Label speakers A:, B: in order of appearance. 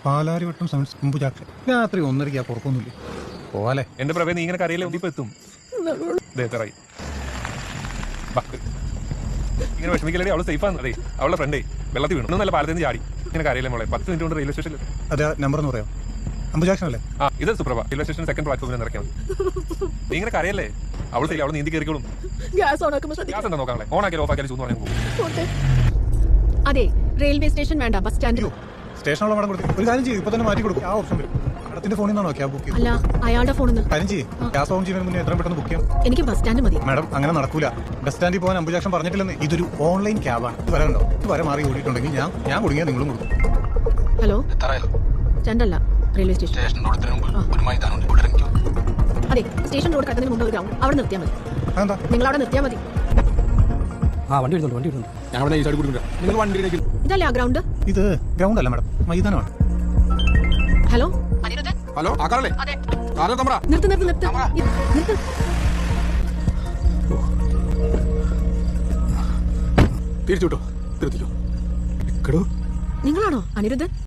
A: Palarivattom sounds കുമ്പുചാക്ഷൻ രാത്രി 1:30 പുറത്തൊന്നുമില്ല പോവാലേ.
B: എന്റെ പ്രവേ നീ ഇങ്ങനെ കരയിലെ ഇപ്പൊ എത്തും. ഇങ്ങനെ വിഷമിക്കലേ, അവള് സേഫാണ്. അതെ, അവളുടെ ഫ്രണ്ടേ വെള്ളത്തിൽ വീണു. നല്ല പാലത്തിൽ നിന്ന് ചാടി ഇങ്ങനെ കരയിലെ മോളെ 10 മിനിറ്റ് കൊണ്ട് റെയിൽവേ സ്റ്റേഷനിൽ.
A: അതെ, നമ്പർ എന്ന് പറയാം. അമ്പുജാക്ഷൻ അല്ലേ?
B: ആ, ഇത് സുപ്രഭ റെയിൽവേ സ്റ്റേഷൻ സെക്കൻഡ് പ്ലാറ്റ്ഫോമിൽ ഇറക്കിയാണ്. നീ ഇങ്ങനെ കരയല്ലേ, അവൾ അവൾ നീന്തി കയറിക്കോളും. ഗ്യാസ് എന്താ നോക്കാങ്ങളെ, ഓൺ ആക്കിയാലും ഓഫ് ആക്കിയാലും ചൂന്ന് പറയാൻ പോകും.
C: അതെ, റെയിൽവേ സ്റ്റേഷൻ വേണ്ട, ബസ് സ്റ്റാൻഡ്.
A: സ്റ്റേഷനുള്ള മടം കൊടുക്കും. ഒരു കാര്യം ചെയ്യും, ഇപ്പൊ തന്നെ മാറ്റി കൊടുക്കും. ആ ഓപ്ഷൻ വരും. മാഡത്തിന്റെ ഫോണിൽ നിന്നാണോ ക്യാബ് ബുക്ക്
C: അല്ല, അയാളുടെ ഫോണിൽ നിന്ന്.
A: കാര്യം ചെയ്യും, ഗ്യാസ് ഓൺ ചെയ്യുന്നതിന് മുന്നേ എത്രയും പെട്ടെന്ന് ബുക്ക് ചെയ്യാം.
C: എനിക്ക് ബസ് സ്റ്റാൻഡ് മതി.
A: മാഡം, അങ്ങനെ നടക്കൂല. ബസ് സ്റ്റാൻഡിൽ പോകാൻ അമ്പുജാക്ഷൻ പറഞ്ഞിട്ടില്ലെന്ന്. ഇതൊരു ഓൺലൈൻ ക്യാബാണ്. വരണ്ടോ? വര മാറി ഓടിയിട്ടുണ്ടെങ്കിൽ ഞാൻ കുടുങ്ങിയാൽ നിങ്ങളും കൊടുക്കും.
C: ഹലോ, സ്റ്റാൻഡ് അല്ല, റെയിൽവേ സ്റ്റേഷൻ. അതെ, സ്റ്റേഷൻ റോഡ് കടന്നതിന് മുമ്പ് ഒരു ഗ്രൗണ്ട്, അവിടെ നിർത്തിയാൽ മതി.
A: അതെന്താ?
C: നിങ്ങൾ അവിടെ നിർത്തിയാൽ മതി.
D: വണ്ടി വരുന്നുണ്ട്. ഞങ്ങളുടെ ഈ സൈഡ് കൊടുക്കുക. നിങ്ങൾ വണ്ടിയിലേക്ക്.
C: ഇതല്ലേ ആ ഗ്രൗണ്ട്?
A: ഇത് ഗ്രൗണ്ട് അല്ല മാഡം, മൈതാനമാണ്.
C: ഹലോ,
D: ഹലോ, ആക്കാറല്ലേ?
C: നിർത്ത്.
D: തിരിച്ചു വിട്ടോ, നിർത്തിക്കോ.
C: നിങ്ങളാണോ അനിരുദ്ധൻ?